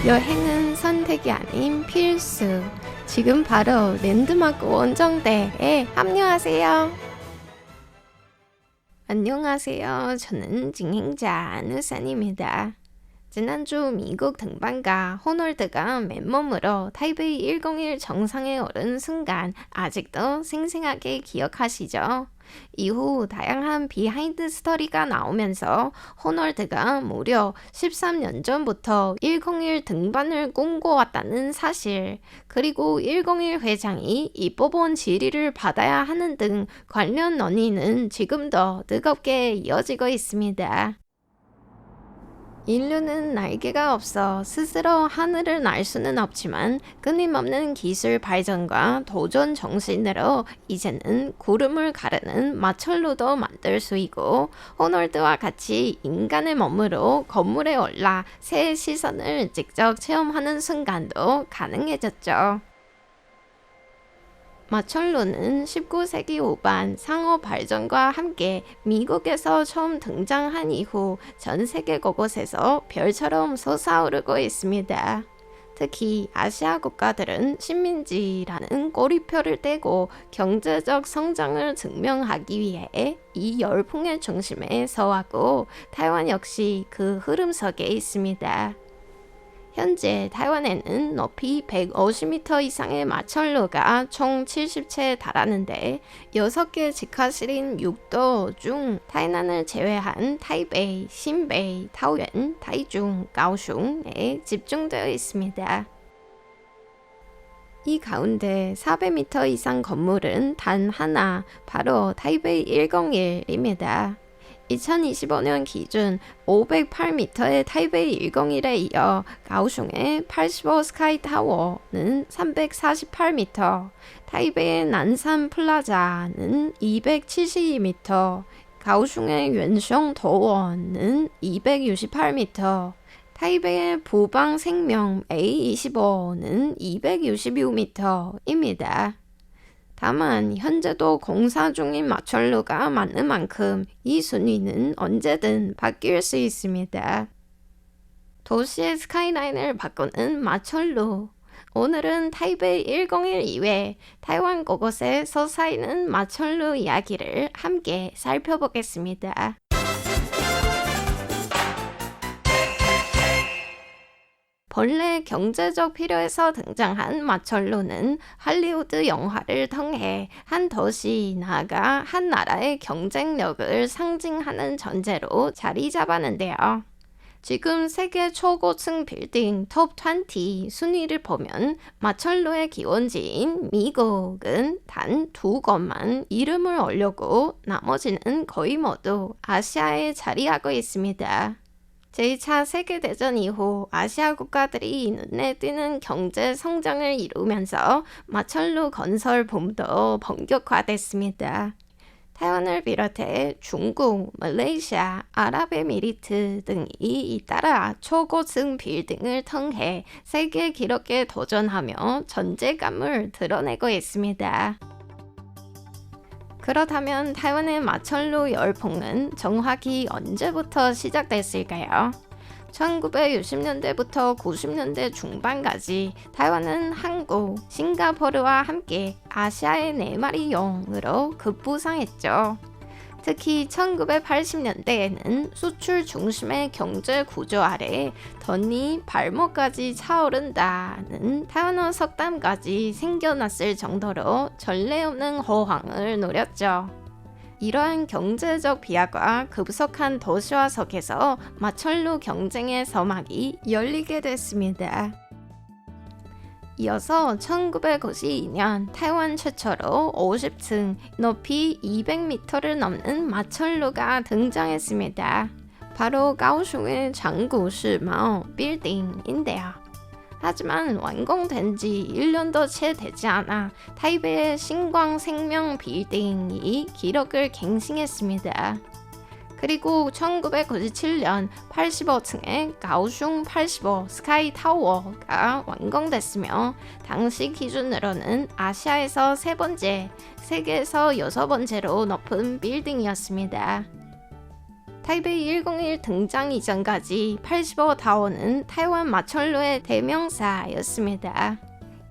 여행은 선택이 아닌 필수. 지금 바로 랜드마크 원정대에 합류하세요. 안녕하세요. 저는 진행자 누산입니다. 지난주 미국 등반가 호널드가 맨몸으로 타이베이 101 정상에 오른 순간 아직도 생생하게 기억하시죠? 이후 다양한 비하인드 스토리가 나오면서 호널드가 무려 13년 전부터 101 등반을 꿈꿔왔다는 사실, 그리고 101 회장이 이 뽑은 지리를 받아야 하는 등 관련 논의는 지금도 뜨겁게 이어지고 있습니다. 인류는 날개가 없어 스스로 하늘을 날 수는 없지만 끊임없는 기술 발전과 도전 정신으로 이제는 구름을 가르는 마철로도 만들 수 있고, 호널드와 같이 인간의 몸으로 건물에 올라 새의 시선을 직접 체험하는 순간도 가능해졌죠. 마철로는 19세기 후반 상호 발전과 함께 미국에서 처음 등장한 이후 전 세계 곳곳에서 별처럼 솟아오르고 있습니다. 특히 아시아 국가들은 식민지라는 꼬리표를 떼고 경제적 성장을 증명하기 위해 이 열풍의 중심에 서하고, 타이완 역시 그 흐름 속에 있습니다. 현재 타이완에는 높이 150m 이상의 마철로가 총 70채에 달하는데 6개 직화시린 6도 중 타이난을 제외한 타이베이, 신베이, 타오연, 타이중, 가오슝에 집중되어 있습니다. 이 가운데 400m 이상 건물은 단 하나, 바로 타이베이 101입니다. 2025년 기준 508m의 타이베이 101에 이어 가오슝의 85 스카이타워는 348m, 타이베이의 난산 플라자는 272m, 가오슝의 웬숑 도원은 268m, 타이베이의 부방 생명 A25는 266m입니다. 다만 현재도 공사 중인 마철로가 많은 만큼 이 순위는 언제든 바뀔 수 있습니다. 도시의 스카이라인을 바꾸는 마철로. 오늘은 타이베이 101 이외 타이완 곳곳에 서사이는 마철로 이야기를 함께 살펴보겠습니다. 본래 경제적 필요에서 등장한 마철로는 할리우드 영화를 통해 한 도시, 나아가 한 나라의 경쟁력을 상징하는 전제로 자리 잡았는데요. 지금 세계 초고층 빌딩 톱 20 순위를 보면 마철로의 기원지인 미국은 단 2곳만 이름을 올렸고 나머지는 거의 모두 아시아에 자리하고 있습니다. 제2차 세계대전 이후 아시아 국가들이 눈에 띄는 경제 성장을 이루면서 마철로 건설 붐도 본격화됐습니다. 타이완을 비롯해 중국, 말레이시아, 아랍에미리트 등이 잇따라 초고층 빌딩을 통해 세계 기록에 도전하며 존재감을 드러내고 있습니다. 그렇다면 타이완의 마철로 열풍은 정확히 언제부터 시작됐을까요? 1960년대부터 90년대 중반까지 타이완은 한국, 싱가포르와 함께 아시아의 4마리 용으로 급부상했죠. 특히 1980년대에는 수출 중심의 경제 구조 아래 던이 발목까지 차오른다는 타이완어 속담까지 생겨났을 정도로 전례 없는 호황을 누렸죠. 이러한 경제적 비약과 급속한 도시화 속에서 마철로 경쟁의 서막이 열리게 됐습니다. 이어서 1992년 타이완 최초로 50층, 높이 200m를 넘는 마철로가 등장했습니다. 바로 가오슝의 장구시마오 빌딩인데요. 하지만 완공된 지 1년도 채 되지 않아 타이베이의 신광생명 빌딩이 기록을 갱신했습니다. 그리고 1997년 85층의 가오슝 85 스카이타워가 완공됐으며 당시 기준으로는 아시아에서 3번째, 세계에서 6번째로 높은 빌딩이었습니다. 타이베이 101 등장 이전까지 85타워는 타이완 마철로의 대명사였습니다.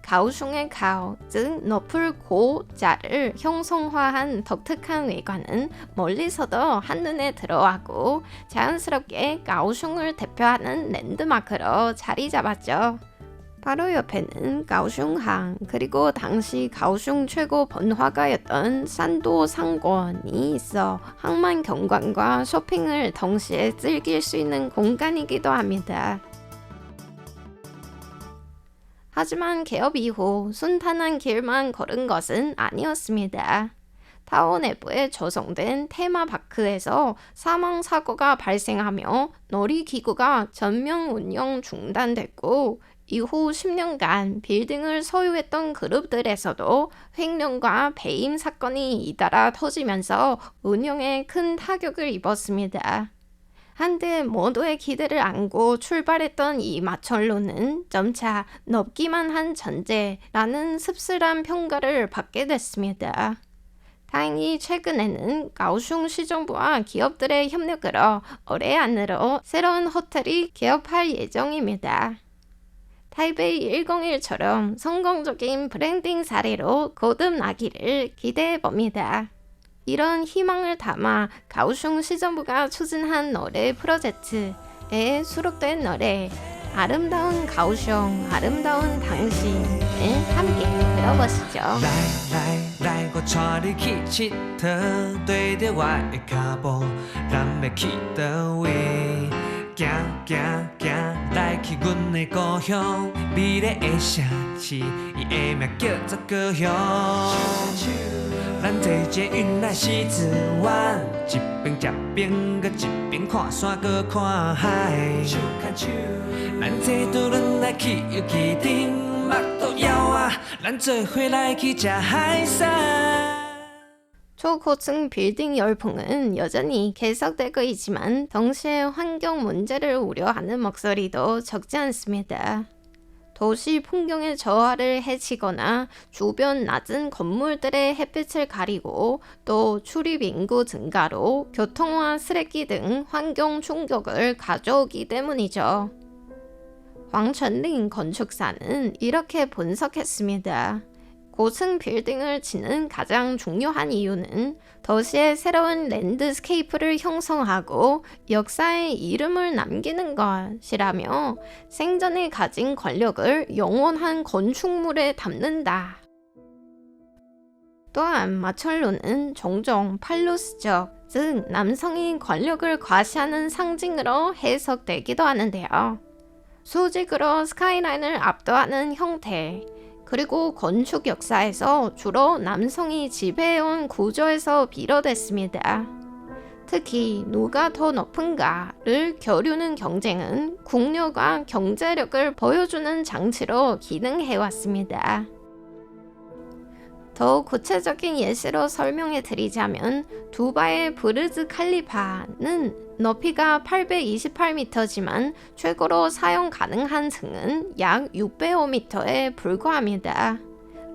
가오슝의 가오, 즉 높을 고자를 형성화한 독특한 외관은 멀리서도 한눈에 들어왔고 자연스럽게 가오슝을 대표하는 랜드마크로 자리 잡았죠. 바로 옆에는 가오슝항, 그리고 당시 가오슝 최고 번화가였던 산도 상권이 있어 항만 경관과 쇼핑을 동시에 즐길 수 있는 공간이기도 합니다. 하지만 개업 이후 순탄한 길만 걸은 것은 아니었습니다. 타워 내부에 조성된 테마파크에서 사망사고가 발생하며 놀이기구가 전면 운영 중단됐고 이후 10년간 빌딩을 소유했던 그룹들에서도 횡령과 배임 사건이 잇따라 터지면서 운영에 큰 타격을 입었습니다. 한때 모두의 기대를 안고 출발했던 이 마철로는 점차 넓기만 한 전제라는 씁쓸한 평가를 받게 됐습니다. 다행히 최근에는 가오슝 시정부와 기업들의 협력으로 올해 안으로 새로운 호텔이 개업할 예정입니다. 타이베이 101처럼 성공적인 브랜딩 사례로 거듭나기를 기대해봅니다. 이런 희망을 담아 가오슝 시정부가 추진한 노래 프로젝트에 수록된 노래 아름다운 가오슝 아름다운 당신을 함께 들어보시죠. 来我带你去佚佗，对着我的脚步，咱要去倒位？行行行，来去阮的故乡，美丽的城市，伊的名叫做高雄。咱坐捷运来西子湾，一边吃冰，搁一边看山，搁看海。咱坐渡轮来去游旗顶，目肚枵啊，咱做伙来去吃海产。 초고층 빌딩 열풍은 여전히 계속되고 있지만 동시에 환경 문제를 우려하는 목소리도 적지 않습니다. 도시 풍경의 저하를 해치거나 주변 낮은 건물들의 햇빛을 가리고 또 출입 인구 증가로 교통과 쓰레기 등 환경 충격을 가져오기 때문이죠. 황천링 건축사는 이렇게 분석했습니다. 고층 빌딩을 짓는 가장 중요한 이유는 도시의 새로운 랜드스케이프를 형성하고 역사의 이름을 남기는 것이라며 생전에 가진 권력을 영원한 건축물에 담는다. 또한 마철로는 종종 팔루스적, 즉 남성이 권력을 과시하는 상징으로 해석되기도 하는데요. 수직으로 스카이라인을 압도하는 형태, 그리고 건축 역사에서 주로 남성이 지배해온 구조에서 비롯됐습니다. 특히 누가 더 높은가를 겨루는 경쟁은 국력과 경제력을 보여주는 장치로 기능해왔습니다. 더 구체적인 예시로 설명해 드리자면 두바이의 브르즈 칼리파는 높이가 828m지만 최고로 사용 가능한 층은 약 605m에 불과합니다.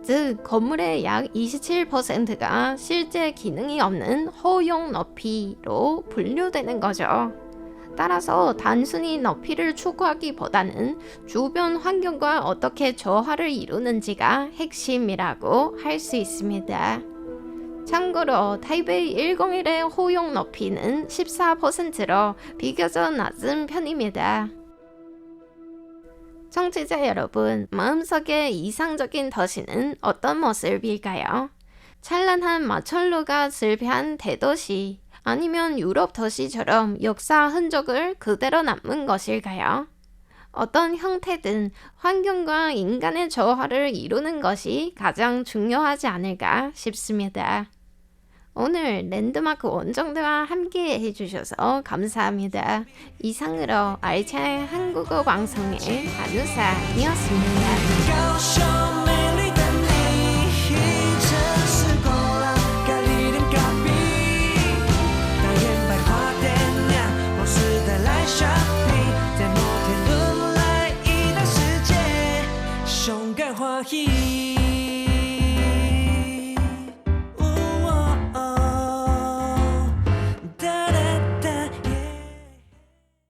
즉 건물의 약 27%가 실제 기능이 없는 허용 높이로 분류되는 거죠. 따라서 단순히 높이를 추구하기보다는 주변 환경과 어떻게 조화를 이루는지가 핵심이라고 할 수 있습니다. 참고로 타이베이 101의 호용 높이는 14%로 비교적 낮은 편입니다. 청취자 여러분, 마음속에 이상적인 도시는 어떤 모습일까요? 찬란한 마철로가 즐비한 대도시, 아니면 유럽 도시처럼 역사 흔적을 그대로 남은 것일까요? 어떤 형태든 환경과 인간의 조화를 이루는 것이 가장 중요하지 않을까 싶습니다. 오늘 랜드마크 원정대와 함께 해주셔서 감사합니다. 이상으로 알차의 한국어 방송의 한우사이었습니다. 화희